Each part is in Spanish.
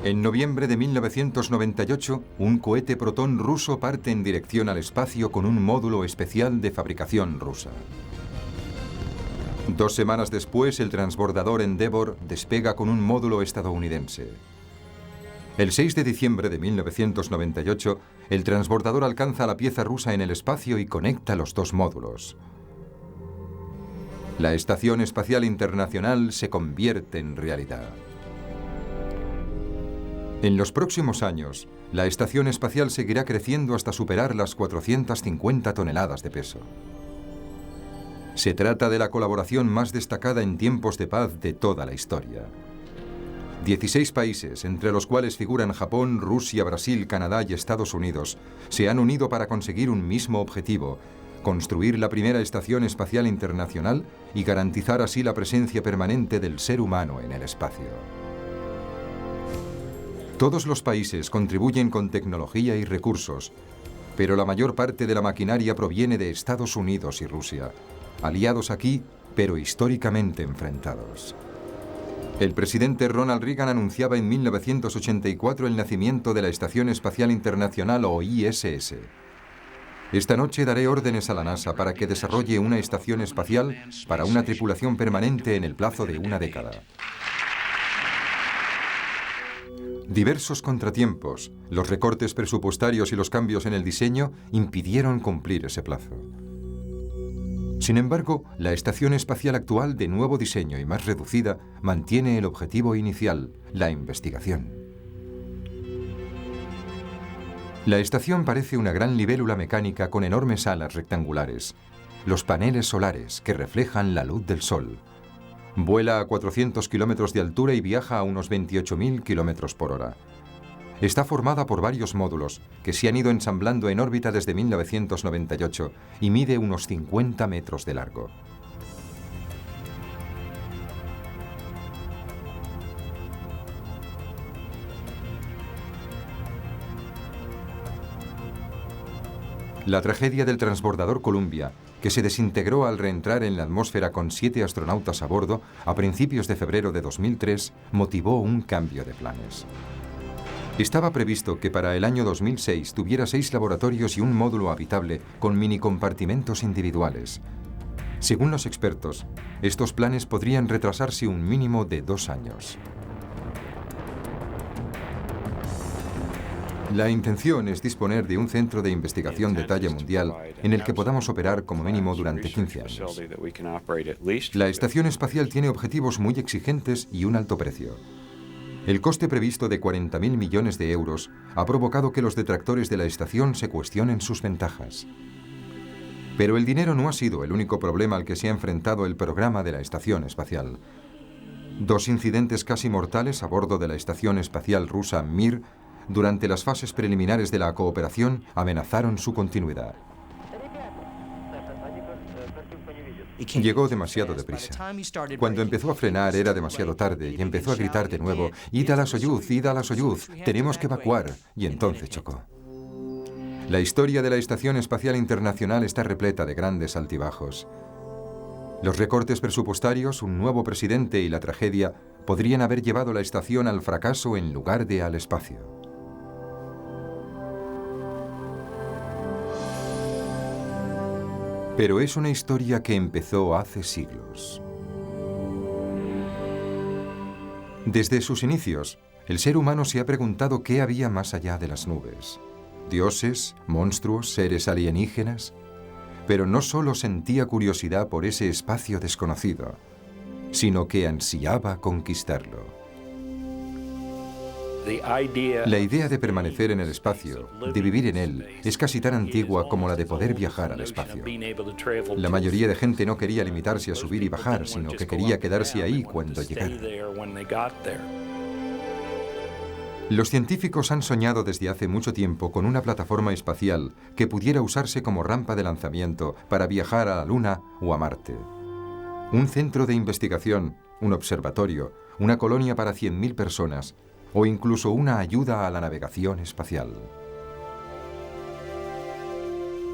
En noviembre de 1998, un cohete Proton ruso parte en dirección al espacio con un módulo especial de fabricación rusa. 2 semanas después, el transbordador Endeavour despega con un módulo estadounidense. El 6 de diciembre de 1998, el transbordador alcanza la pieza rusa en el espacio y conecta los 2 módulos. La Estación Espacial Internacional se convierte en realidad. En los próximos años, la estación espacial seguirá creciendo hasta superar las 450 toneladas de peso. Se trata de la colaboración más destacada en tiempos de paz de toda la historia. 16 países, entre los cuales figuran Japón, Rusia, Brasil, Canadá y Estados Unidos, se han unido para conseguir un mismo objetivo: construir la primera estación espacial internacional y garantizar así la presencia permanente del ser humano en el espacio. Todos los países contribuyen con tecnología y recursos, pero la mayor parte de la maquinaria proviene de Estados Unidos y Rusia, aliados aquí, pero históricamente enfrentados. El presidente Ronald Reagan anunciaba en 1984 el nacimiento de la Estación Espacial Internacional, o ISS. Esta noche daré órdenes a la NASA para que desarrolle una estación espacial para una tripulación permanente en el plazo de una década. Diversos contratiempos, los recortes presupuestarios y los cambios en el diseño impidieron cumplir ese plazo. Sin embargo, la estación espacial actual, de nuevo diseño y más reducida, mantiene el objetivo inicial: la investigación. La estación parece una gran libélula mecánica con enormes alas rectangulares, los paneles solares que reflejan la luz del sol. Vuela a 400 kilómetros de altura y viaja a unos 28.000 kilómetros por hora. Está formada por varios módulos que se han ido ensamblando en órbita desde 1998 y mide unos 50 metros de largo. La tragedia del transbordador Columbia, que se desintegró al reentrar en la atmósfera con 7 astronautas a bordo a principios de febrero de 2003, motivó un cambio de planes. Estaba previsto que para el año 2006 tuviera 6 laboratorios y un módulo habitable con mini compartimentos individuales. Según los expertos, estos planes podrían retrasarse un mínimo de 2 años. La intención es disponer de un centro de investigación de talla mundial en el que podamos operar como mínimo durante 15 años. La estación espacial tiene objetivos muy exigentes y un alto precio. El coste previsto de 40.000 millones de euros ha provocado que los detractores de la estación se cuestionen sus ventajas. Pero el dinero no ha sido el único problema al que se ha enfrentado el programa de la estación espacial. 2 incidentes casi mortales a bordo de la estación espacial rusa Mir durante las fases preliminares de la cooperación amenazaron su continuidad. Llegó demasiado deprisa. Cuando empezó a frenar era demasiado tarde y empezó a gritar de nuevo: «Id a la Soyuz, tenemos que evacuar», y entonces chocó. La historia de la Estación Espacial Internacional está repleta de grandes altibajos. Los recortes presupuestarios, un nuevo presidente y la tragedia podrían haber llevado la estación al fracaso en lugar de al espacio. Pero es una historia que empezó hace siglos. Desde sus inicios, el ser humano se ha preguntado qué había más allá de las nubes. ¿Dioses, monstruos, seres alienígenas? Pero no solo sentía curiosidad por ese espacio desconocido, sino que ansiaba conquistarlo. La idea de permanecer en el espacio, de vivir en él, es casi tan antigua como la de poder viajar al espacio. La mayoría de gente no quería limitarse a subir y bajar, sino que quería quedarse ahí cuando llegara. Los científicos han soñado desde hace mucho tiempo con una plataforma espacial que pudiera usarse como rampa de lanzamiento para viajar a la Luna o a Marte. Un centro de investigación, un observatorio, una colonia para 100.000 personas, o incluso una ayuda a la navegación espacial.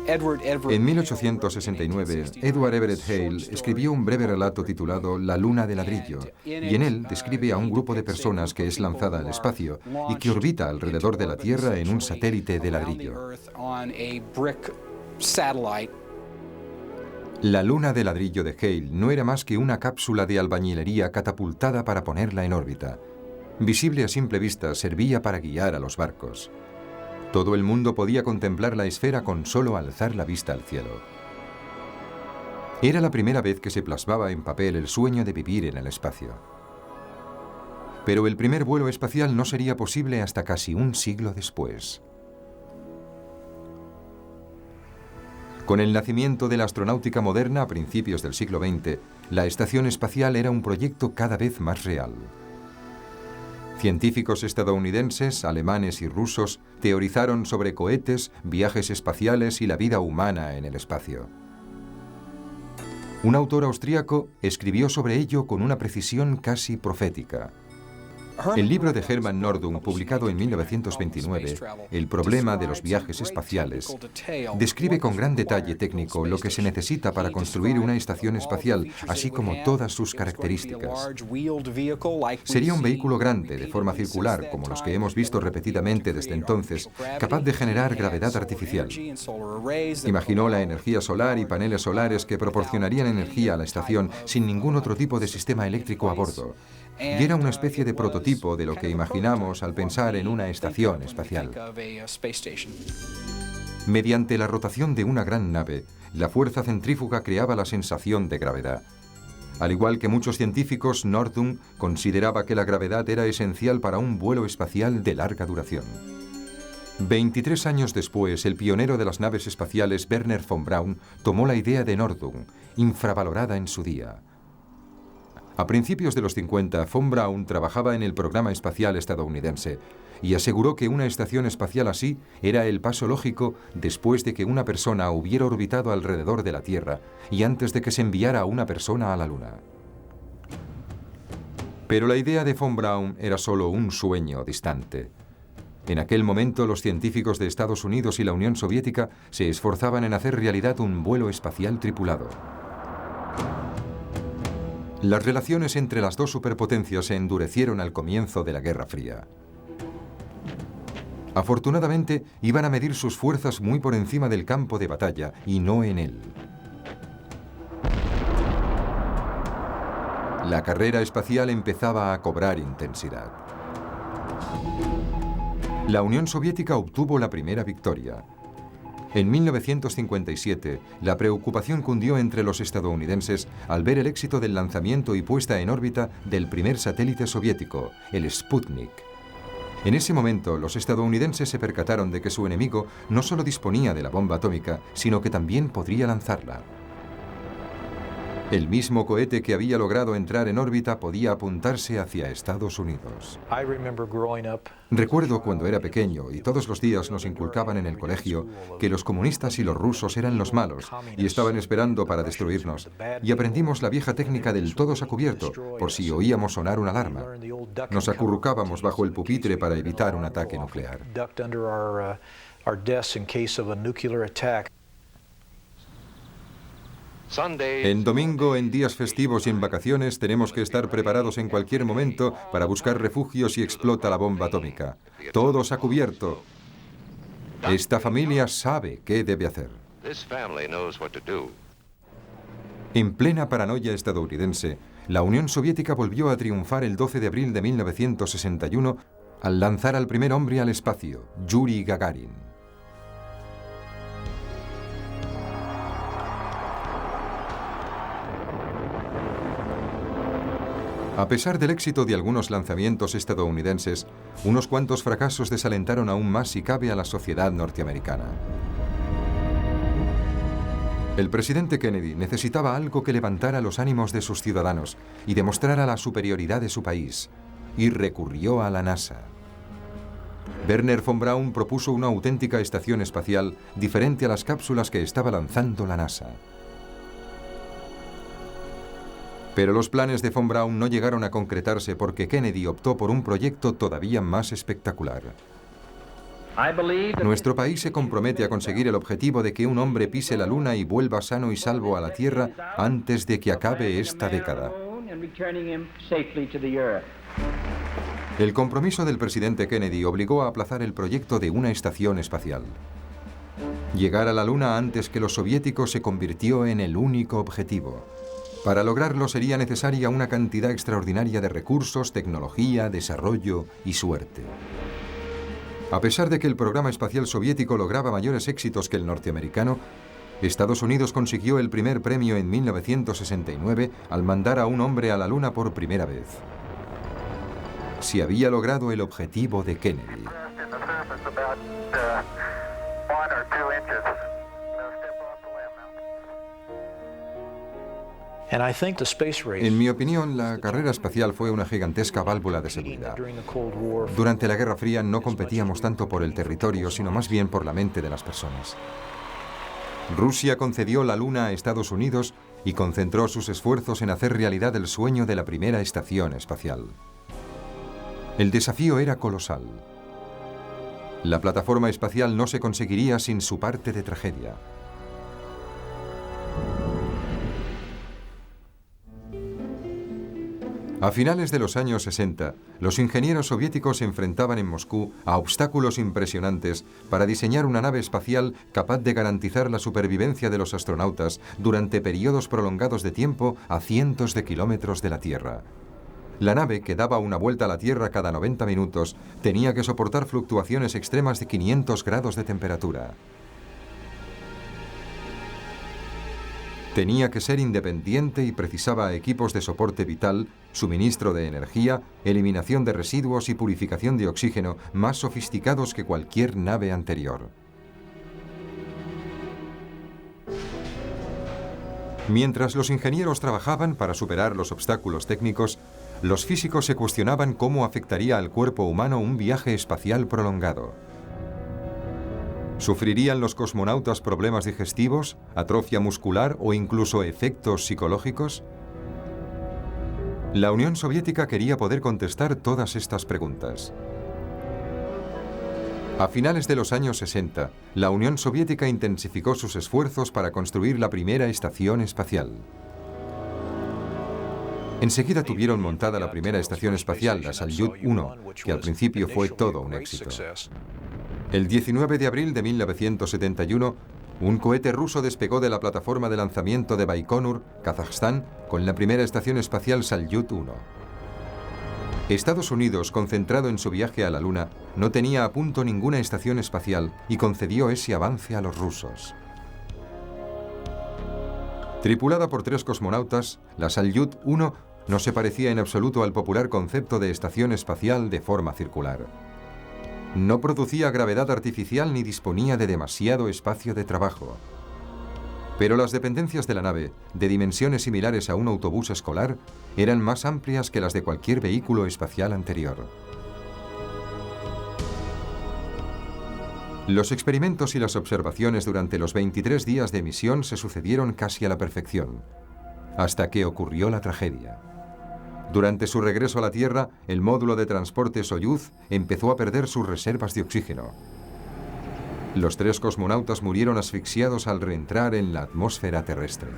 En 1869, Edward Everett Hale escribió un breve relato titulado La luna de ladrillo, y en él describe a un grupo de personas que es lanzada al espacio y que orbita alrededor de la Tierra en un satélite de ladrillo. La luna de ladrillo de Hale no era más que una cápsula de albañilería catapultada para ponerla en órbita. Visible a simple vista, servía para guiar a los barcos. Todo el mundo podía contemplar la esfera con solo alzar la vista al cielo. Era la primera vez que se plasmaba en papel el sueño de vivir en el espacio. Pero el primer vuelo espacial no sería posible hasta casi un siglo después. Con el nacimiento de la astronáutica moderna a principios del siglo XX, la estación espacial era un proyecto cada vez más real. Científicos estadounidenses, alemanes y rusos teorizaron sobre cohetes, viajes espaciales y la vida humana en el espacio. Un autor austríaco escribió sobre ello con una precisión casi profética. El libro de Hermann Nordung, publicado en 1929, El problema de los viajes espaciales, describe con gran detalle técnico lo que se necesita para construir una estación espacial, así como todas sus características. Sería un vehículo grande, de forma circular, como los que hemos visto repetidamente desde entonces, capaz de generar gravedad artificial. Imaginó la energía solar y paneles solares que proporcionarían energía a la estación sin ningún otro tipo de sistema eléctrico a bordo. Y era una especie de prototipo de lo que imaginamos al pensar en una estación espacial. Mediante la rotación de una gran nave, la fuerza centrífuga creaba la sensación de gravedad. Al igual que muchos científicos, Nordung consideraba que la gravedad era esencial para un vuelo espacial de larga duración. 23 años después, el pionero de las naves espaciales, Wernher von Braun, tomó la idea de Nordung, infravalorada en su día. A principios de los 50, von Braun trabajaba en el programa espacial estadounidense y aseguró que una estación espacial así era el paso lógico después de que una persona hubiera orbitado alrededor de la Tierra y antes de que se enviara a una persona a la Luna. Pero la idea de von Braun era solo un sueño distante. En aquel momento, los científicos de Estados Unidos y la Unión Soviética se esforzaban en hacer realidad un vuelo espacial tripulado. Las relaciones entre las dos superpotencias se endurecieron al comienzo de la Guerra Fría. Afortunadamente, iban a medir sus fuerzas muy por encima del campo de batalla y no en él. La carrera espacial empezaba a cobrar intensidad. La Unión Soviética obtuvo la primera victoria. En 1957, la preocupación cundió entre los estadounidenses al ver el éxito del lanzamiento y puesta en órbita del primer satélite soviético, el Sputnik. En ese momento, los estadounidenses se percataron de que su enemigo no solo disponía de la bomba atómica, sino que también podría lanzarla. El mismo cohete que había logrado entrar en órbita podía apuntarse hacia Estados Unidos. Recuerdo cuando era pequeño y todos los días nos inculcaban en el colegio que los comunistas y los rusos eran los malos y estaban esperando para destruirnos. Y aprendimos la vieja técnica del todos a cubierto, por si oíamos sonar una alarma. Nos acurrucábamos bajo el pupitre para evitar un ataque nuclear. En domingo, en días festivos y en vacaciones, tenemos que estar preparados en cualquier momento para buscar refugio si explota la bomba atómica. Todos a cubierto. Esta familia sabe qué debe hacer. En plena paranoia estadounidense, la Unión Soviética volvió a triunfar el 12 de abril de 1961 al lanzar al primer hombre al espacio, Yuri Gagarin. A pesar del éxito de algunos lanzamientos estadounidenses, unos cuantos fracasos desalentaron aún más si cabe a la sociedad norteamericana. El presidente Kennedy necesitaba algo que levantara los ánimos de sus ciudadanos y demostrara la superioridad de su país, y recurrió a la NASA. Wernher von Braun propuso una auténtica estación espacial diferente a las cápsulas que estaba lanzando la NASA. Pero los planes de von Braun no llegaron a concretarse porque Kennedy optó por un proyecto todavía más espectacular. Nuestro país se compromete a conseguir el objetivo de que un hombre pise la Luna y vuelva sano y salvo a la Tierra antes de que acabe esta década. El compromiso del presidente Kennedy obligó a aplazar el proyecto de una estación espacial. Llegar a la Luna antes que los soviéticos se convirtió en el único objetivo. Para lograrlo sería necesaria una cantidad extraordinaria de recursos, tecnología, desarrollo y suerte. A pesar de que el programa espacial soviético lograba mayores éxitos que el norteamericano, Estados Unidos consiguió el primer premio en 1969 al mandar a un hombre a la Luna por primera vez. Se había logrado el objetivo de Kennedy. En mi opinión, la carrera espacial fue una gigantesca válvula de seguridad. Durante la Guerra Fría no competíamos tanto por el territorio, sino más bien por la mente de las personas. Rusia concedió la Luna a Estados Unidos y concentró sus esfuerzos en hacer realidad el sueño de la primera estación espacial. El desafío era colosal. La plataforma espacial no se conseguiría sin su parte de tragedia. A finales de los años 60, los ingenieros soviéticos se enfrentaban en Moscú a obstáculos impresionantes para diseñar una nave espacial capaz de garantizar la supervivencia de los astronautas durante periodos prolongados de tiempo a cientos de kilómetros de la Tierra. La nave, que daba una vuelta a la Tierra cada 90 minutos, tenía que soportar fluctuaciones extremas de 500 grados de temperatura. Tenía que ser independiente y precisaba equipos de soporte vital, suministro de energía, eliminación de residuos y purificación de oxígeno más sofisticados que cualquier nave anterior. Mientras los ingenieros trabajaban para superar los obstáculos técnicos, los físicos se cuestionaban cómo afectaría al cuerpo humano un viaje espacial prolongado. ¿Sufrirían los cosmonautas problemas digestivos, atrofia muscular o incluso efectos psicológicos? La Unión Soviética quería poder contestar todas estas preguntas. A finales de los años 60, la Unión Soviética intensificó sus esfuerzos para construir la primera estación espacial. Enseguida tuvieron montada la primera estación espacial, la Salyut 1, que al principio fue todo un éxito. El 19 de abril de 1971, un cohete ruso despegó de la plataforma de lanzamiento de Baikonur, Kazajstán, con la primera estación espacial Salyut 1. Estados Unidos, concentrado en su viaje a la Luna, no tenía a punto ninguna estación espacial y concedió ese avance a los rusos. Tripulada por 3 cosmonautas, la Salyut 1 no se parecía en absoluto al popular concepto de estación espacial de forma circular. No producía gravedad artificial ni disponía de demasiado espacio de trabajo. Pero las dependencias de la nave, de dimensiones similares a un autobús escolar, eran más amplias que las de cualquier vehículo espacial anterior. Los experimentos y las observaciones durante los 23 días de misión se sucedieron casi a la perfección, hasta que ocurrió la tragedia. Durante su regreso a la Tierra, el módulo de transporte Soyuz empezó a perder sus reservas de oxígeno. Los 3 cosmonautas murieron asfixiados al reentrar en la atmósfera terrestre.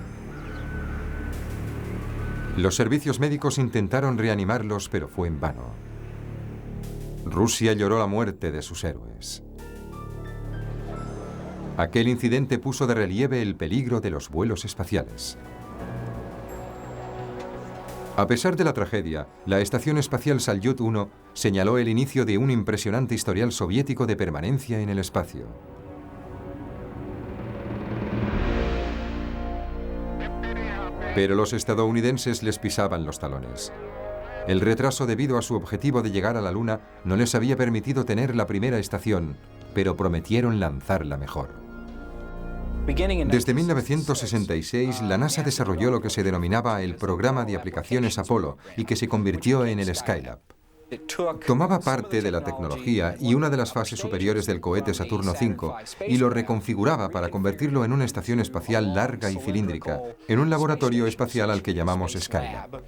Los servicios médicos intentaron reanimarlos, pero fue en vano. Rusia lloró la muerte de sus héroes. Aquel incidente puso de relieve el peligro de los vuelos espaciales. A pesar de la tragedia, la Estación Espacial Salyut 1 señaló el inicio de un impresionante historial soviético de permanencia en el espacio. Pero los estadounidenses les pisaban los talones. El retraso debido a su objetivo de llegar a la Luna no les había permitido tener la primera estación, pero prometieron lanzarla mejor. Desde 1966, la NASA desarrolló lo que se denominaba el Programa de Aplicaciones Apolo y que se convirtió en el Skylab. Tomaba parte de la tecnología y una de las fases superiores del cohete Saturno V y lo reconfiguraba para convertirlo en una estación espacial larga y cilíndrica, en un laboratorio espacial al que llamamos Skylab.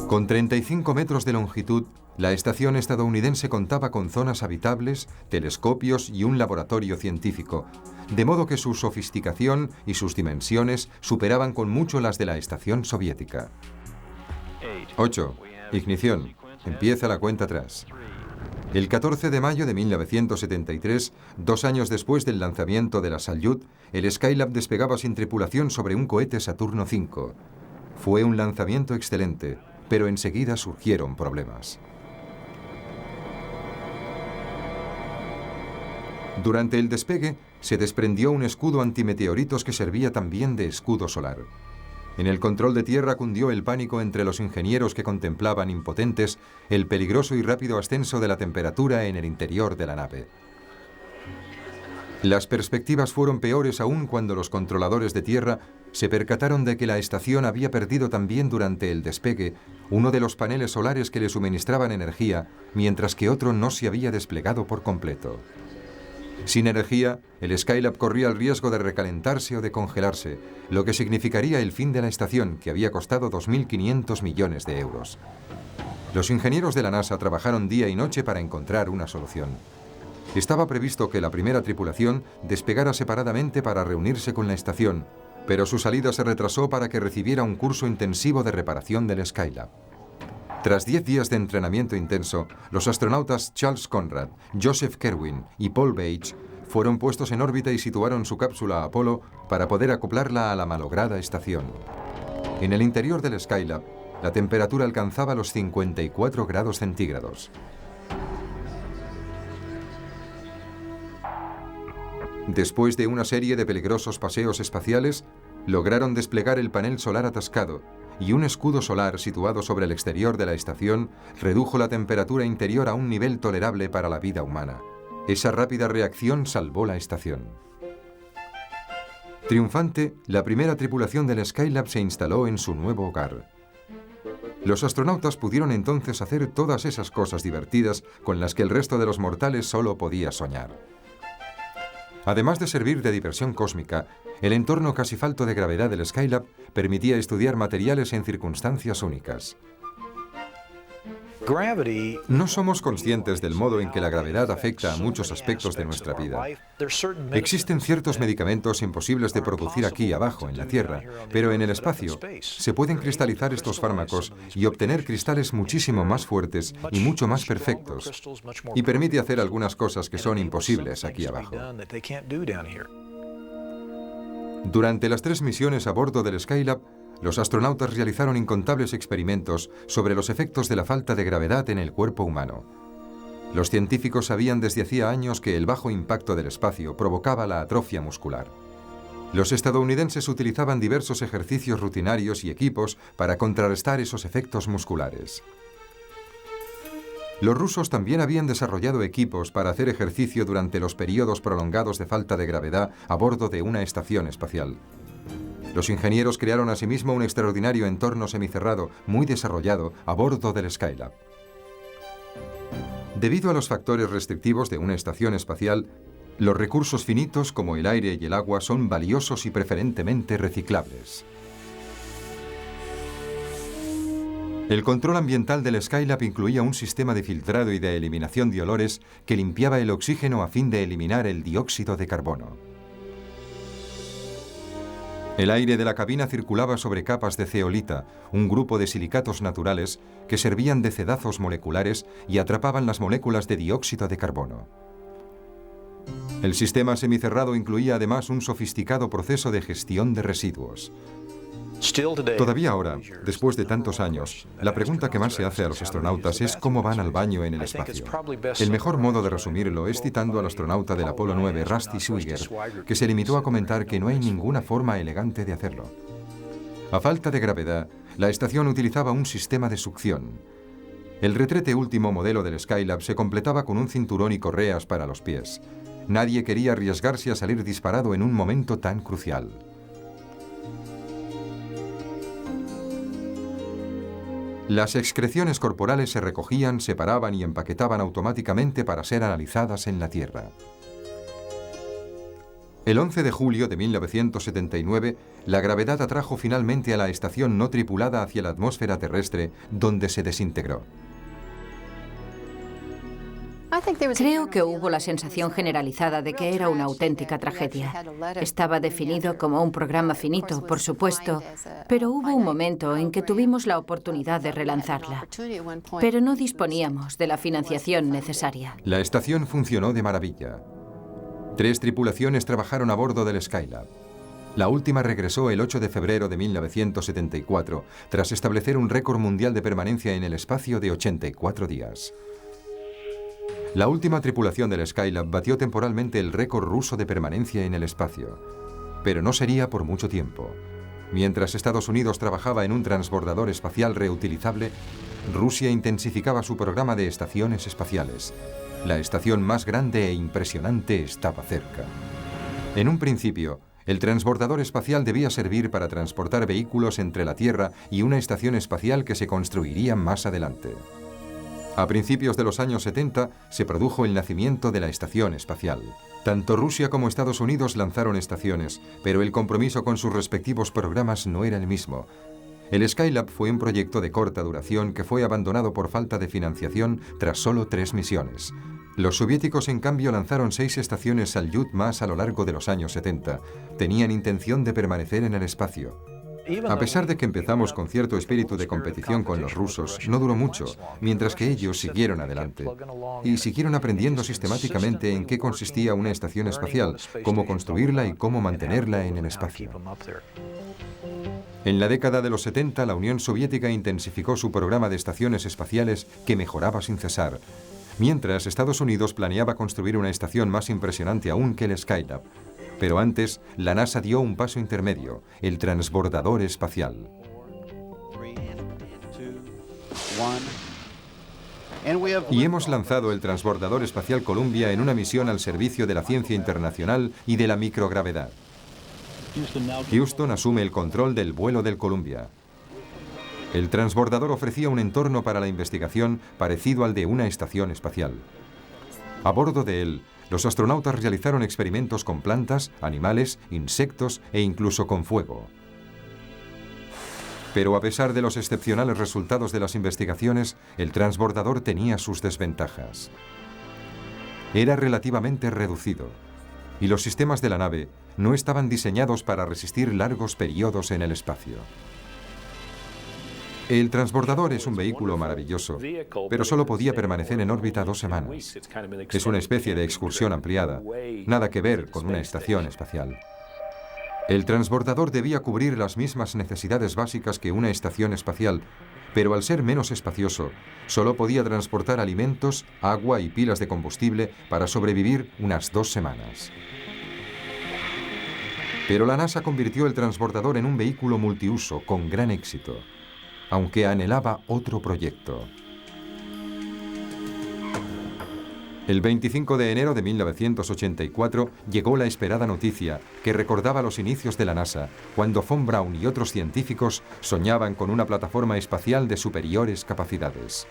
Con 35 metros de longitud, La estación estadounidense contaba con zonas habitables, telescopios y un laboratorio científico, de modo que su sofisticación y sus dimensiones superaban con mucho las de la estación soviética. 8. Ignición. Empieza la cuenta atrás. El 14 de mayo de 1973, 2 años después del lanzamiento de la Salyut, el Skylab despegaba sin tripulación sobre un cohete Saturno V. Fue un lanzamiento excelente, pero enseguida surgieron problemas. Durante el despegue, se desprendió un escudo antimeteoritos que servía también de escudo solar. En el control de tierra cundió el pánico entre los ingenieros que contemplaban impotentes el peligroso y rápido ascenso de la temperatura en el interior de la nave. Las perspectivas fueron peores aún cuando los controladores de tierra se percataron de que la estación había perdido también durante el despegue uno de los paneles solares que le suministraban energía, mientras que otro no se había desplegado por completo. Sin energía, el Skylab corría el riesgo de recalentarse o de congelarse, lo que significaría el fin de la estación, que había costado 2.500 millones de euros. Los ingenieros de la NASA trabajaron día y noche para encontrar una solución. Estaba previsto que la primera tripulación despegara separadamente para reunirse con la estación, pero su salida se retrasó para que recibiera un curso intensivo de reparación del Skylab. Tras 10 días de entrenamiento intenso, los astronautas Charles Conrad, Joseph Kerwin y Paul Bache fueron puestos en órbita y situaron su cápsula Apolo para poder acoplarla a la malograda estación. En el interior del Skylab, la temperatura alcanzaba los 54 grados centígrados. Después de una serie de peligrosos paseos espaciales, lograron desplegar el panel solar atascado, y un escudo solar situado sobre el exterior de la estación redujo la temperatura interior a un nivel tolerable para la vida humana. Esa rápida reacción salvó la estación. Triunfante, la primera tripulación del Skylab se instaló en su nuevo hogar. Los astronautas pudieron entonces hacer todas esas cosas divertidas con las que el resto de los mortales solo podía soñar. Además de servir de diversión cósmica, el entorno casi falto de gravedad del Skylab permitía estudiar materiales en circunstancias únicas. No somos conscientes del modo en que la gravedad afecta a muchos aspectos de nuestra vida. Existen ciertos medicamentos imposibles de producir aquí abajo, en la Tierra, pero en el espacio se pueden cristalizar estos fármacos y obtener cristales muchísimo más fuertes y mucho más perfectos, y permite hacer algunas cosas que son imposibles aquí abajo. Durante las 3 misiones a bordo del Skylab, los astronautas realizaron incontables experimentos sobre los efectos de la falta de gravedad en el cuerpo humano. Los científicos sabían desde hacía años que el bajo impacto del espacio provocaba la atrofia muscular. Los estadounidenses utilizaban diversos ejercicios rutinarios y equipos para contrarrestar esos efectos musculares. Los rusos también habían desarrollado equipos para hacer ejercicio durante los periodos prolongados de falta de gravedad a bordo de una estación espacial. Los ingenieros crearon asimismo un extraordinario entorno semicerrado, muy desarrollado, a bordo del Skylab. Debido a los factores restrictivos de una estación espacial, los recursos finitos como el aire y el agua son valiosos y preferentemente reciclables. El control ambiental del Skylab incluía un sistema de filtrado y de eliminación de olores que limpiaba el oxígeno a fin de eliminar el dióxido de carbono. El aire de la cabina circulaba sobre capas de zeolita, un grupo de silicatos naturales que servían de cedazos moleculares y atrapaban las moléculas de dióxido de carbono. El sistema semicerrado incluía además un sofisticado proceso de gestión de residuos. Todavía ahora, después de tantos años, la pregunta que más se hace a los astronautas es cómo van al baño en el espacio. El mejor modo de resumirlo es citando al astronauta del Apolo 9, Rusty Schweiger, que se limitó a comentar que no hay ninguna forma elegante de hacerlo. A falta de gravedad, la estación utilizaba un sistema de succión. El retrete último modelo del Skylab se completaba con un cinturón y correas para los pies. Nadie quería arriesgarse a salir disparado en un momento tan crucial. Las excreciones corporales se recogían, separaban y empaquetaban automáticamente para ser analizadas en la Tierra. El 11 de julio de 1979, la gravedad atrajo finalmente a la estación no tripulada hacia la atmósfera terrestre, donde se desintegró. Creo que hubo la sensación generalizada de que era una auténtica tragedia. Estaba definido como un programa finito, por supuesto, pero hubo un momento en que tuvimos la oportunidad de relanzarla. Pero no disponíamos de la financiación necesaria. La estación funcionó de maravilla. 3 tripulaciones trabajaron a bordo del Skylab. La última regresó el 8 de febrero de 1974, tras establecer un récord mundial de permanencia en el espacio de 84 días. La última tripulación del Skylab batió temporalmente el récord ruso de permanencia en el espacio, pero no sería por mucho tiempo. Mientras Estados Unidos trabajaba en un transbordador espacial reutilizable, Rusia intensificaba su programa de estaciones espaciales. La estación más grande e impresionante estaba cerca. En un principio, el transbordador espacial debía servir para transportar vehículos entre la Tierra y una estación espacial que se construiría más adelante. A principios de los años 70 se produjo el nacimiento de la estación espacial. Tanto Rusia como Estados Unidos lanzaron estaciones, pero el compromiso con sus respectivos programas no era el mismo. El Skylab fue un proyecto de corta duración que fue abandonado por falta de financiación tras solo 3 misiones. Los soviéticos, en cambio, lanzaron 6 estaciones Salyut más a lo largo de los años 70. Tenían intención de permanecer en el espacio. A pesar de que empezamos con cierto espíritu de competición con los rusos, no duró mucho, mientras que ellos siguieron adelante. Y siguieron aprendiendo sistemáticamente en qué consistía una estación espacial, cómo construirla y cómo mantenerla en el espacio. En la década de los 70, la Unión Soviética intensificó su programa de estaciones espaciales que mejoraba sin cesar, mientras Estados Unidos planeaba construir una estación más impresionante aún que el Skylab. Pero antes, la NASA dio un paso intermedio, el transbordador espacial. Y hemos lanzado el transbordador espacial Columbia en una misión al servicio de la ciencia internacional y de la microgravedad. Houston asume el control del vuelo del Columbia. El transbordador ofrecía un entorno para la investigación parecido al de una estación espacial. A bordo de él, los astronautas realizaron experimentos con plantas, animales, insectos e incluso con fuego. Pero a pesar de los excepcionales resultados de las investigaciones, el transbordador tenía sus desventajas. Era relativamente reducido, y los sistemas de la nave no estaban diseñados para resistir largos periodos en el espacio. El transbordador es un vehículo maravilloso, pero solo podía permanecer en órbita 2 semanas. Es una especie de excursión ampliada, nada que ver con una estación espacial. El transbordador debía cubrir las mismas necesidades básicas que una estación espacial, pero al ser menos espacioso, solo podía transportar alimentos, agua y pilas de combustible para sobrevivir unas 2 semanas. Pero la NASA convirtió el transbordador en un vehículo multiuso con gran éxito, aunque anhelaba otro proyecto. El 25 de enero de 1984 llegó la esperada noticia que recordaba los inicios de la NASA, cuando von Braun y otros científicos soñaban con una plataforma espacial de superiores capacidades.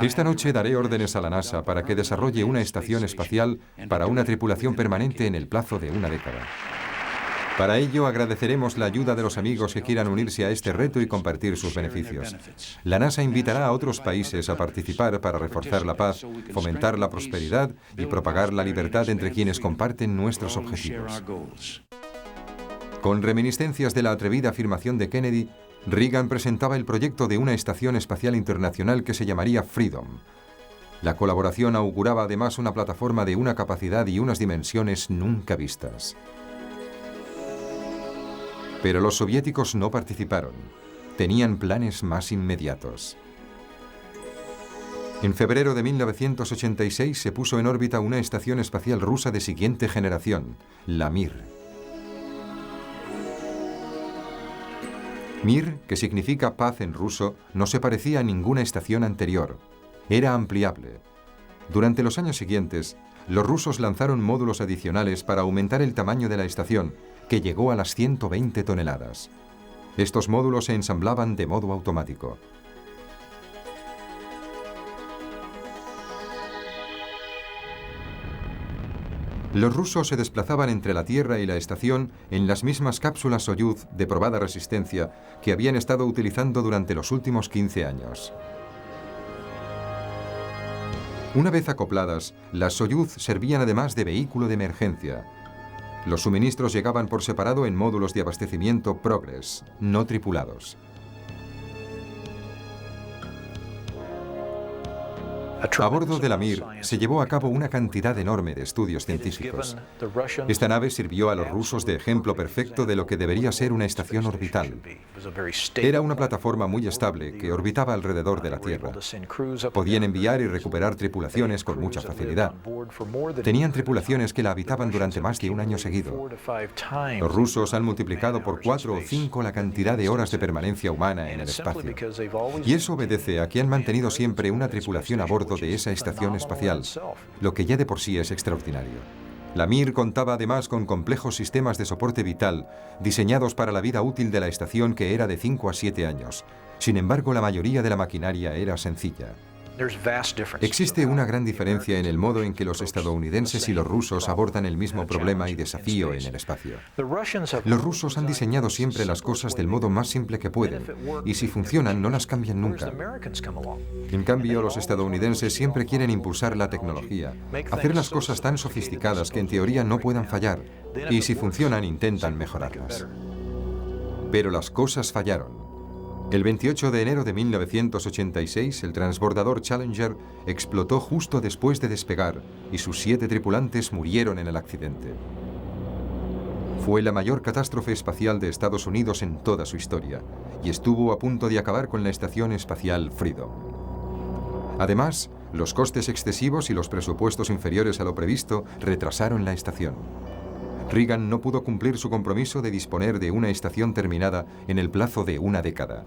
Esta noche daré órdenes a la NASA para que desarrolle una estación espacial para una tripulación permanente en el plazo de 1 década. Para ello agradeceremos la ayuda de los amigos que quieran unirse a este reto y compartir sus beneficios. La NASA invitará a otros países a participar para reforzar la paz, fomentar la prosperidad y propagar la libertad entre quienes comparten nuestros objetivos. Con reminiscencias de la atrevida afirmación de Kennedy, Reagan presentaba el proyecto de una estación espacial internacional que se llamaría Freedom. La colaboración auguraba además una plataforma de una capacidad y unas dimensiones nunca vistas. Pero los soviéticos no participaron. Tenían planes más inmediatos. En febrero de 1986 se puso en órbita una estación espacial rusa de siguiente generación, la Mir. Mir, que significa paz en ruso, no se parecía a ninguna estación anterior. Era ampliable. Durante los años siguientes, los rusos lanzaron módulos adicionales para aumentar el tamaño de la estación, que llegó a las 120 toneladas. Estos módulos se ensamblaban de modo automático. Los rusos se desplazaban entre la Tierra y la estación en las mismas cápsulas Soyuz de probada resistencia que habían estado utilizando durante los últimos 15 años. Una vez acopladas, las Soyuz servían además de vehículo de emergencia. Los suministros llegaban por separado en módulos de abastecimiento Progress, no tripulados. A bordo de la Mir se llevó a cabo una cantidad enorme de estudios científicos. Esta nave sirvió a los rusos de ejemplo perfecto de lo que debería ser una estación orbital. Era una plataforma muy estable que orbitaba alrededor de la Tierra. Podían enviar y recuperar tripulaciones con mucha facilidad. Tenían tripulaciones que la habitaban durante más de un año seguido. Los rusos han multiplicado por 4 o 5 la cantidad de horas de permanencia humana en el espacio. Y eso obedece a que han mantenido siempre una tripulación a bordo de esa estación espacial, lo que ya de por sí es extraordinario. La Mir contaba además con complejos sistemas de soporte vital diseñados para la vida útil de la estación, que era de 5 a 7 años. Sin embargo, la mayoría de la maquinaria era sencilla. Existe una gran diferencia en el modo en que los estadounidenses y los rusos abordan el mismo problema y desafío en el espacio. Los rusos han diseñado siempre las cosas del modo más simple que pueden, y si funcionan no las cambian nunca. En cambio, los estadounidenses siempre quieren impulsar la tecnología, hacer las cosas tan sofisticadas que en teoría no puedan fallar, y si funcionan intentan mejorarlas. Pero las cosas fallaron. El 28 de enero de 1986, el transbordador Challenger explotó justo después de despegar y sus 7 tripulantes murieron en el accidente. Fue la mayor catástrofe espacial de Estados Unidos en toda su historia y estuvo a punto de acabar con la estación espacial Freedom. Además, los costes excesivos y los presupuestos inferiores a lo previsto retrasaron la estación. Reagan no pudo cumplir su compromiso de disponer de una estación terminada en el plazo de una década.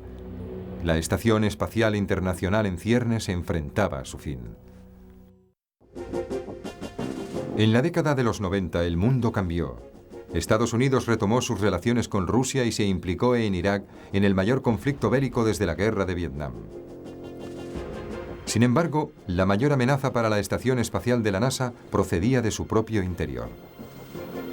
La Estación Espacial Internacional en ciernes se enfrentaba a su fin. En la década de los 90 el mundo cambió. Estados Unidos retomó sus relaciones con Rusia y se implicó en Irak en el mayor conflicto bélico desde la guerra de Vietnam. Sin embargo, la mayor amenaza para la Estación Espacial de la NASA procedía de su propio interior.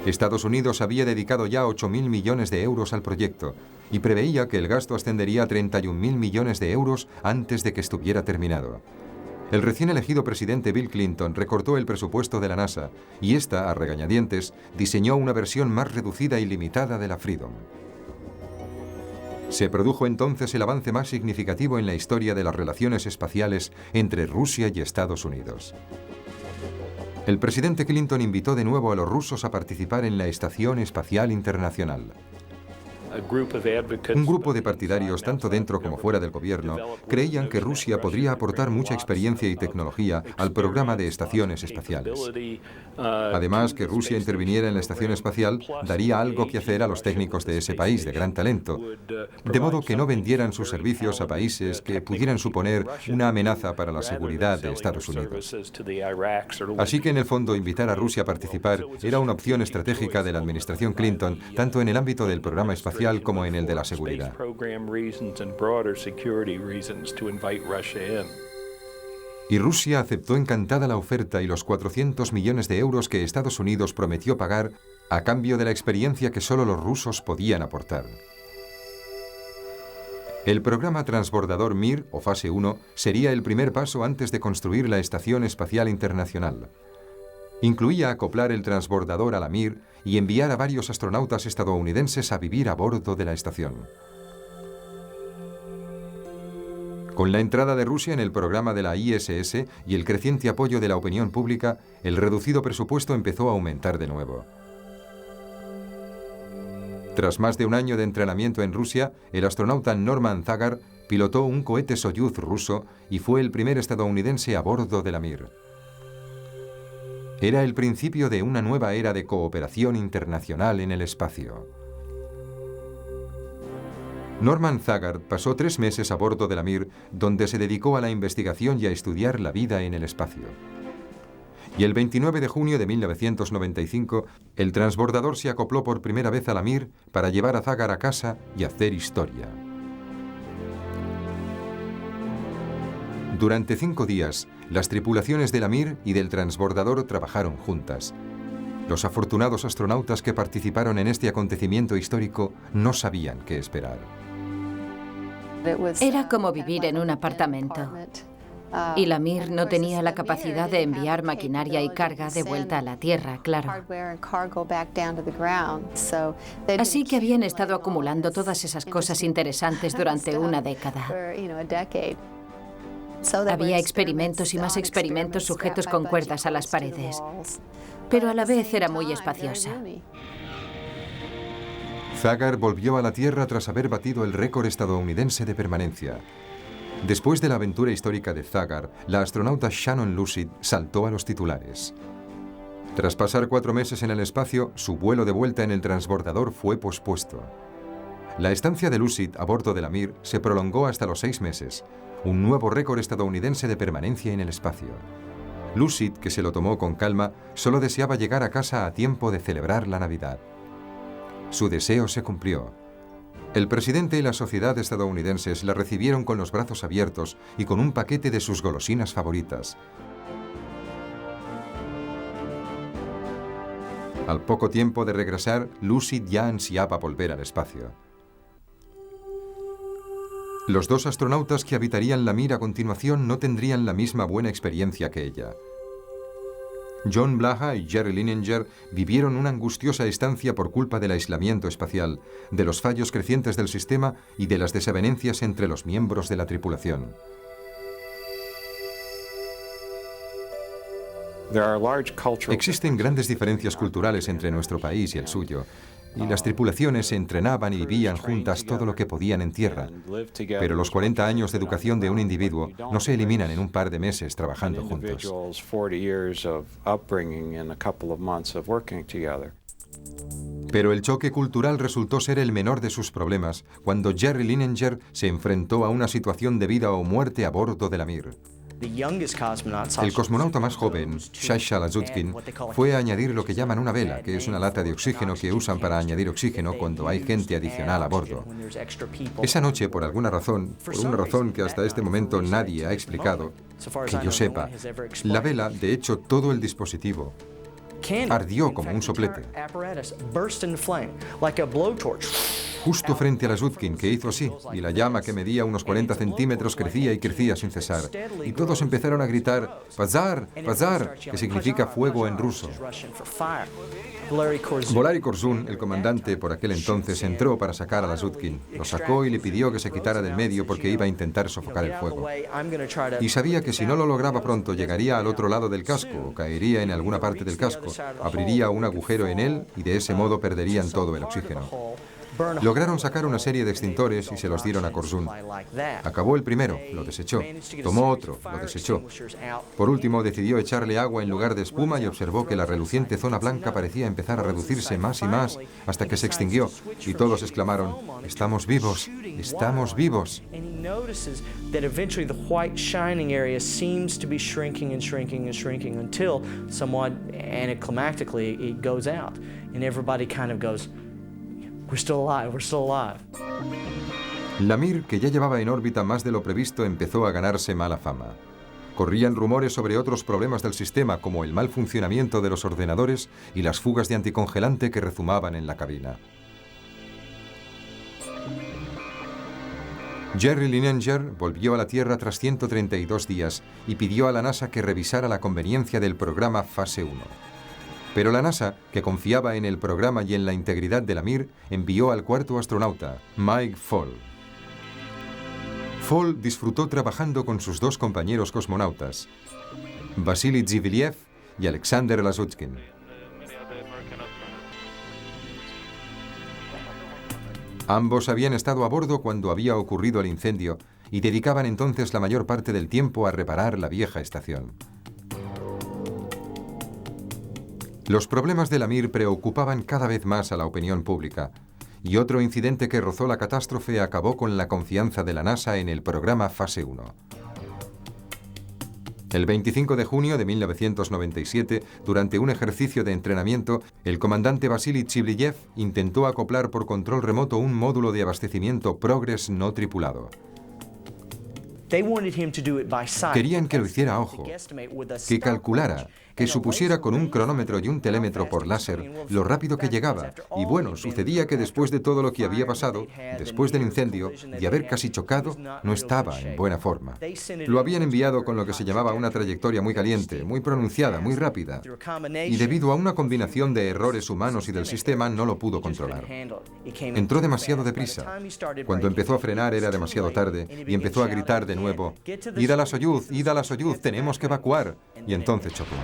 Estados Unidos había dedicado ya 8.000 millones de euros al proyecto y preveía que el gasto ascendería a 31.000 millones de euros antes de que estuviera terminado. El recién elegido presidente Bill Clinton recortó el presupuesto de la NASA y esta, a regañadientes, diseñó una versión más reducida y limitada de la Freedom. Se produjo entonces el avance más significativo en la historia de las relaciones espaciales entre Rusia y Estados Unidos. El presidente Clinton invitó de nuevo a los rusos a participar en la Estación Espacial Internacional. Un grupo de partidarios, tanto dentro como fuera del gobierno, creían que Rusia podría aportar mucha experiencia y tecnología al programa de estaciones espaciales. Además, que Rusia interviniera en la estación espacial daría algo que hacer a los técnicos de ese país de gran talento, de modo que no vendieran sus servicios a países que pudieran suponer una amenaza para la seguridad de Estados Unidos. Así que, en el fondo, invitar a Rusia a participar era una opción estratégica de la administración Clinton, tanto en el ámbito del programa espacial como en el de la seguridad. Y Rusia aceptó encantada la oferta y los 400 millones de euros que Estados Unidos prometió pagar a cambio de la experiencia que solo los rusos podían aportar. El programa transbordador Mir, o fase 1, sería el primer paso antes de construir la Estación Espacial Internacional. Incluía acoplar el transbordador a la Mir y enviar a varios astronautas estadounidenses a vivir a bordo de la estación. Con la entrada de Rusia en el programa de la ISS y el creciente apoyo de la opinión pública, el reducido presupuesto empezó a aumentar de nuevo. Tras más de un año de entrenamiento en Rusia, el astronauta Norman Zagar pilotó un cohete Soyuz ruso y fue el primer estadounidense a bordo de la Mir. Era el principio de una nueva era de cooperación internacional en el espacio. Norman Zagar pasó 3 meses a bordo de la Mir, donde se dedicó a la investigación y a estudiar la vida en el espacio. Y el 29 de junio de 1995, el transbordador se acopló por primera vez a la Mir para llevar a Zagar a casa y hacer historia. Durante 5 días, las tripulaciones de la Mir y del transbordador trabajaron juntas. Los afortunados astronautas que participaron en este acontecimiento histórico no sabían qué esperar. Era como vivir en un apartamento. Y la Mir no tenía la capacidad de enviar maquinaria y carga de vuelta a la Tierra, claro. Así que habían estado acumulando todas esas cosas interesantes durante una década. Había experimentos y más experimentos sujetos con cuerdas a las paredes, pero a la vez era muy espaciosa. Thagard volvió a la Tierra tras haber batido el récord estadounidense de permanencia. Después de la aventura histórica de Thagard, la astronauta Shannon Lucid saltó a los titulares. Tras pasar 4 meses en el espacio, su vuelo de vuelta en el transbordador fue pospuesto. La estancia de Lucid a bordo de la Mir se prolongó hasta los 6 meses, un nuevo récord estadounidense de permanencia en el espacio. Lucid, que se lo tomó con calma, solo deseaba llegar a casa a tiempo de celebrar la Navidad. Su deseo se cumplió. El presidente y la sociedad estadounidenses la recibieron con los brazos abiertos y con un paquete de sus golosinas favoritas. Al poco tiempo de regresar, Lucid ya ansiaba volver al espacio. Los 2 astronautas que habitarían la Mir a continuación no tendrían la misma buena experiencia que ella. John Blaha y Jerry Linenger vivieron una angustiosa estancia por culpa del aislamiento espacial, de los fallos crecientes del sistema y de las desavenencias entre los miembros de la tripulación. Existen grandes diferencias culturales entre nuestro país y el suyo, y las tripulaciones se entrenaban y vivían juntas todo lo que podían en tierra. Pero los 40 años de educación de un individuo no se eliminan en un par de meses trabajando juntos. Pero el choque cultural resultó ser el menor de sus problemas cuando Jerry Linenger se enfrentó a una situación de vida o muerte a bordo de la Mir. El cosmonauta más joven, Sasha Lazutkin, fue a añadir lo que llaman una vela, que es una lata de oxígeno que usan para añadir oxígeno cuando hay gente adicional a bordo. Esa noche, por una razón que hasta este momento nadie ha explicado, que yo sepa, la vela, de hecho todo el dispositivo, ardió como un soplete. Justo frente a Lazutkin, que hizo así, y la llama, que medía unos 40 centímetros, crecía y crecía sin cesar. Y todos empezaron a gritar, «Pazar, Pazar», que significa fuego en ruso. Volary Korzun, el comandante por aquel entonces, entró para sacar a Lazutkin. Lo sacó y le pidió que se quitara del medio porque iba a intentar sofocar el fuego. Y sabía que si no lo lograba pronto, llegaría al otro lado del casco o caería en alguna parte del casco, abriría un agujero en él y de ese modo perderían todo el oxígeno. Lograron sacar una serie de extintores y se los dieron a Korzun. Acabó el primero, lo desechó. Tomó otro, lo desechó. Por último, decidió echarle agua en lugar de espuma y observó que la reluciente zona blanca parecía empezar a reducirse más y más hasta que se extinguió. Y todos exclamaron, «¡Estamos vivos! ¡Estamos vivos!». We're still alive, we're still alive. La Mir, que ya llevaba en órbita más de lo previsto, empezó a ganarse mala fama. Corrían rumores sobre otros problemas del sistema, como el mal funcionamiento de los ordenadores y las fugas de anticongelante que rezumaban en la cabina. Jerry Linenger volvió a la Tierra tras 132 días y pidió a la NASA que revisara la conveniencia del programa Fase 1. Pero la NASA, que confiaba en el programa y en la integridad de la Mir, envió al 4º astronauta, Mike Fall. Fall disfrutó trabajando con sus 2 compañeros cosmonautas, Vasily Ziviliev y Alexander Lazutkin. Ambos habían estado a bordo cuando había ocurrido el incendio y dedicaban entonces la mayor parte del tiempo a reparar la vieja estación. Los problemas de la Mir preocupaban cada vez más a la opinión pública, y otro incidente que rozó la catástrofe acabó con la confianza de la NASA en el programa Fase 1. El 25 de junio de 1997, durante un ejercicio de entrenamiento, el comandante Vasily Ziviliev intentó acoplar por control remoto un módulo de abastecimiento Progress no tripulado. Querían que lo hiciera a ojo, que calculara que supusiera con un cronómetro y un telémetro por láser lo rápido que llegaba. Y bueno, sucedía que después de todo lo que había pasado, después del incendio, de haber casi chocado, no estaba en buena forma. Lo habían enviado con lo que se llamaba una trayectoria muy caliente, muy pronunciada, muy rápida. Y debido a una combinación de errores humanos y del sistema, no lo pudo controlar. Entró demasiado deprisa. Cuando empezó a frenar era demasiado tarde y empezó a gritar de nuevo: ¡Id a la Soyuz, tenemos que evacuar! Y entonces chocó.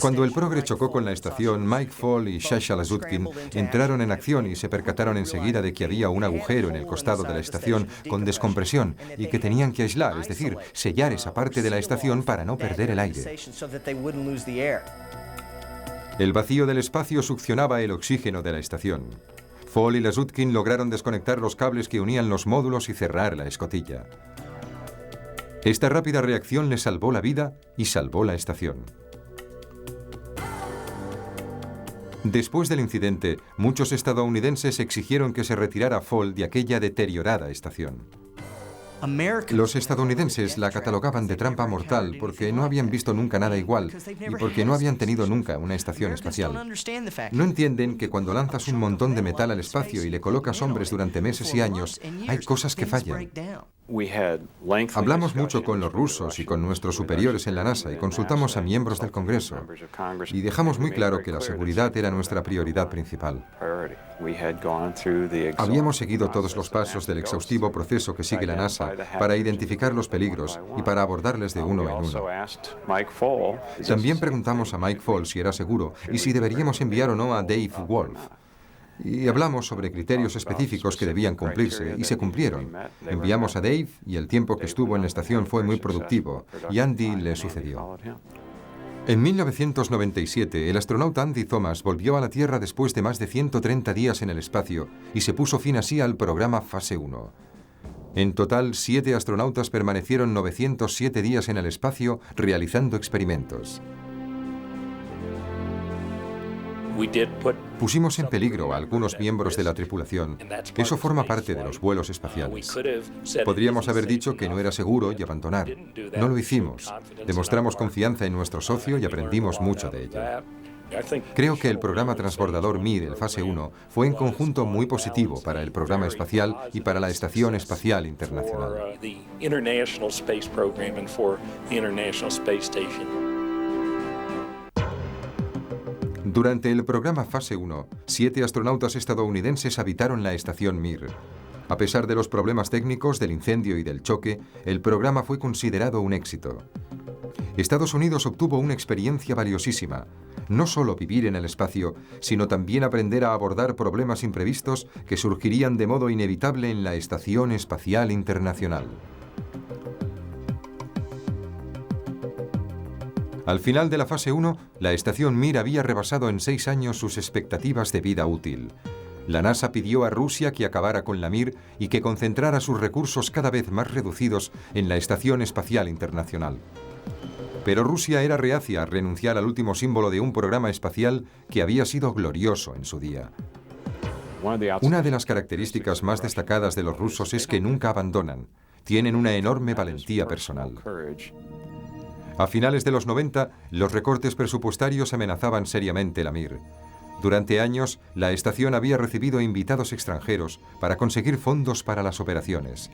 Cuando el Progress chocó con la estación, Mike Fall y Sasha Lazutkin entraron en acción y se percataron enseguida de que había un agujero en el costado de la estación con descompresión y que tenían que aislar, es decir, sellar esa parte de la estación para no perder el aire. El vacío del espacio succionaba el oxígeno de la estación. Fall y Lazutkin lograron desconectar los cables que unían los módulos y cerrar la escotilla. Esta rápida reacción le salvó la vida y salvó la estación. Después del incidente, muchos estadounidenses exigieron que se retirara Fall de aquella deteriorada estación. Los estadounidenses la catalogaban de trampa mortal porque no habían visto nunca nada igual y porque no habían tenido nunca una estación espacial. No entienden que cuando lanzas un montón de metal al espacio y le colocas hombres durante meses y años, hay cosas que fallan. Hablamos mucho con los rusos y con nuestros superiores en la NASA y consultamos a miembros del Congreso y dejamos muy claro que la seguridad era nuestra prioridad principal. Habíamos seguido todos los pasos del exhaustivo proceso que sigue la NASA para identificar los peligros y para abordarles de uno en uno. También preguntamos a Mike Fall si era seguro y si deberíamos enviar o no a Dave Wolf. Y hablamos sobre criterios específicos que debían cumplirse, y se cumplieron. Enviamos a Dave, y el tiempo que estuvo en la estación fue muy productivo, y Andy le sucedió. En 1997, el astronauta Andy Thomas volvió a la Tierra después de más de 130 días en el espacio, y se puso fin así al programa Fase 1. En total, 7 astronautas permanecieron 907 días en el espacio realizando experimentos. Pusimos en peligro a algunos miembros de la tripulación. Eso forma parte de los vuelos espaciales. Podríamos haber dicho que no era seguro y abandonar. No lo hicimos. Demostramos confianza en nuestro socio y aprendimos mucho de ello. Creo que el programa transbordador Mir, el Fase 1, fue en conjunto muy positivo para el programa espacial y para la Estación Espacial Internacional. Durante el programa Fase 1, 7 astronautas estadounidenses habitaron la estación Mir. A pesar de los problemas técnicos, del incendio y del choque, el programa fue considerado un éxito. Estados Unidos obtuvo una experiencia valiosísima. No solo vivir en el espacio, sino también aprender a abordar problemas imprevistos que surgirían de modo inevitable en la Estación Espacial Internacional. Al final de la fase 1, la estación Mir había rebasado en 6 años sus expectativas de vida útil. La NASA pidió a Rusia que acabara con la Mir y que concentrara sus recursos cada vez más reducidos en la Estación Espacial Internacional. Pero Rusia era reacia a renunciar al último símbolo de un programa espacial que había sido glorioso en su día. Una de las características más destacadas de los rusos es que nunca abandonan. Tienen una enorme valentía personal. A finales de los 90, los recortes presupuestarios amenazaban seriamente la Mir. Durante años, la estación había recibido invitados extranjeros para conseguir fondos para las operaciones.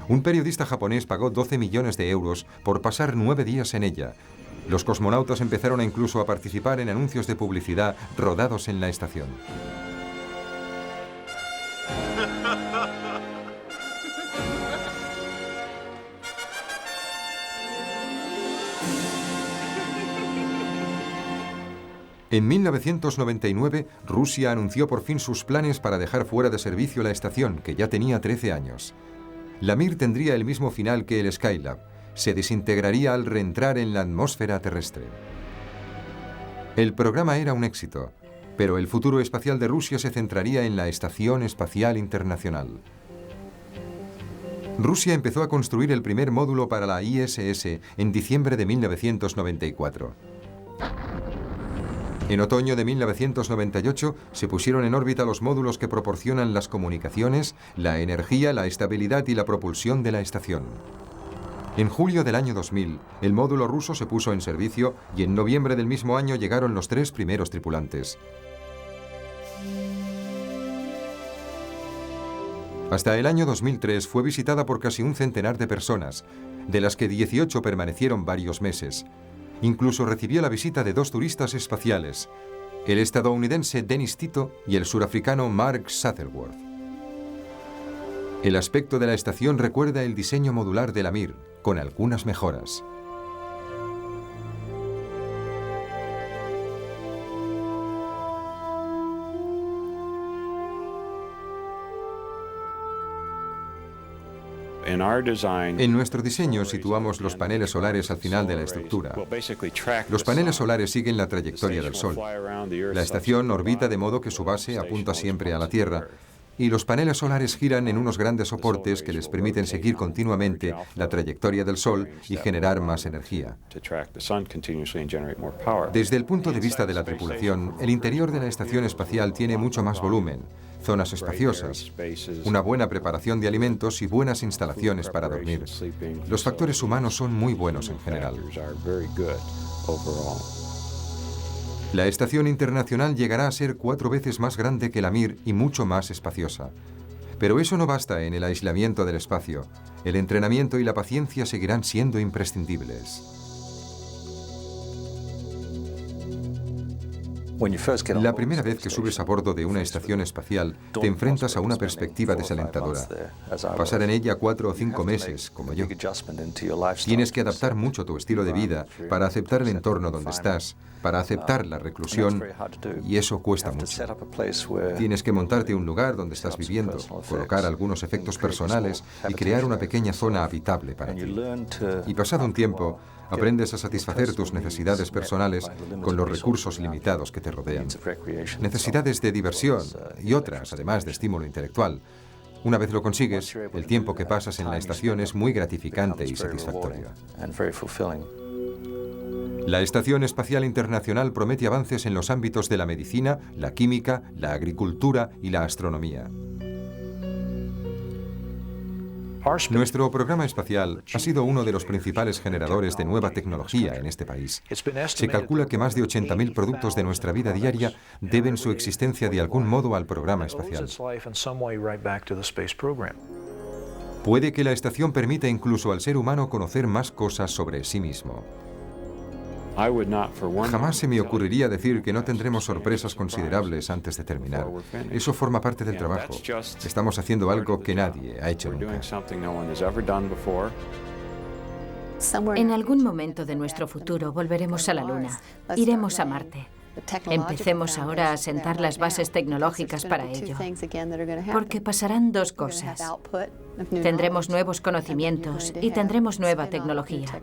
Un periodista japonés pagó 12 millones de euros por pasar 9 días en ella. Los cosmonautas empezaron incluso a participar en anuncios de publicidad rodados en la estación. En 1999, Rusia anunció por fin sus planes para dejar fuera de servicio la estación, que ya tenía 13 años. La Mir tendría el mismo final que el Skylab. Se desintegraría al reentrar en la atmósfera terrestre. El programa era un éxito, pero el futuro espacial de Rusia se centraría en la Estación Espacial Internacional. Rusia empezó a construir el primer módulo para la ISS en diciembre de 1994. En otoño de 1998 se pusieron en órbita los módulos que proporcionan las comunicaciones, la energía, la estabilidad y la propulsión de la estación. En julio del año 2000, el módulo ruso se puso en servicio y en noviembre del mismo año llegaron los 3 primeros tripulantes. Hasta el año 2003 fue visitada por casi un centenar de personas, de las que 18 permanecieron varios meses. Incluso recibió la visita de 2 turistas espaciales, el estadounidense Dennis Tito y el surafricano Mark Shuttleworth. El aspecto de la estación recuerda el diseño modular de la Mir, con algunas mejoras. En nuestro diseño situamos los paneles solares al final de la estructura. Los paneles solares siguen la trayectoria del Sol. La estación orbita de modo que su base apunta siempre a la Tierra, y los paneles solares giran en unos grandes soportes que les permiten seguir continuamente la trayectoria del Sol y generar más energía. Desde el punto de vista de la tripulación, el interior de la estación espacial tiene mucho más volumen, zonas espaciosas, una buena preparación de alimentos y buenas instalaciones para dormir. Los factores humanos son muy buenos en general. La estación internacional llegará a ser 4 veces más grande que la Mir y mucho más espaciosa. Pero eso no basta en el aislamiento del espacio. El entrenamiento y la paciencia seguirán siendo imprescindibles. La primera vez que subes a bordo de una estación espacial, te enfrentas a una perspectiva desalentadora. Pasar en ella 4 o 5 meses, como yo. Tienes que adaptar mucho tu estilo de vida para aceptar el entorno donde estás, para aceptar la reclusión, y eso cuesta mucho. Tienes que montarte un lugar donde estás viviendo, colocar algunos efectos personales y crear una pequeña zona habitable para ti. Y pasado un tiempo, aprendes a satisfacer tus necesidades personales con los recursos limitados que te rodean. Necesidades de diversión y otras, además de estímulo intelectual. Una vez lo consigues, el tiempo que pasas en la estación es muy gratificante y satisfactorio. La Estación Espacial Internacional promete avances en los ámbitos de la medicina, la química, la agricultura y la astronomía. Nuestro programa espacial ha sido uno de los principales generadores de nueva tecnología en este país. Se calcula que más de 80.000 productos de nuestra vida diaria deben su existencia de algún modo al programa espacial. Puede que la estación permita incluso al ser humano conocer más cosas sobre sí mismo. Jamás se me ocurriría decir que no tendremos sorpresas considerables antes de terminar. Eso forma parte del trabajo. Estamos haciendo algo que nadie ha hecho nunca. En algún momento de nuestro futuro volveremos a la Luna. Iremos a Marte. Empecemos ahora a sentar las bases tecnológicas para ello. Porque pasarán 2 cosas. Tendremos nuevos conocimientos y tendremos nueva tecnología.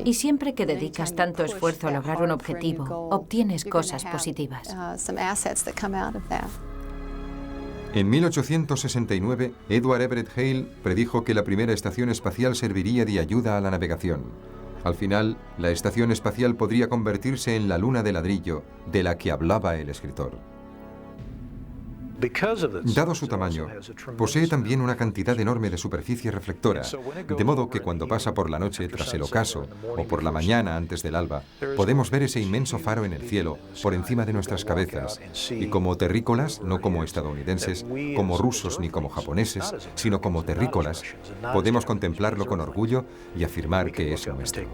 Y siempre que dedicas tanto esfuerzo a lograr un objetivo, obtienes cosas positivas. En 1869, Edward Everett Hale predijo que la primera estación espacial serviría de ayuda a la navegación. Al final, la estación espacial podría convertirse en la luna de ladrillo de la que hablaba el escritor. Dado su tamaño, posee también una cantidad enorme de superficie reflectora, de modo que cuando pasa por la noche tras el ocaso o por la mañana antes del alba, podemos ver ese inmenso faro en el cielo por encima de nuestras cabezas, y como terrícolas, no como estadounidenses, como rusos ni como japoneses, sino como terrícolas, podemos contemplarlo con orgullo y afirmar que es nuestro.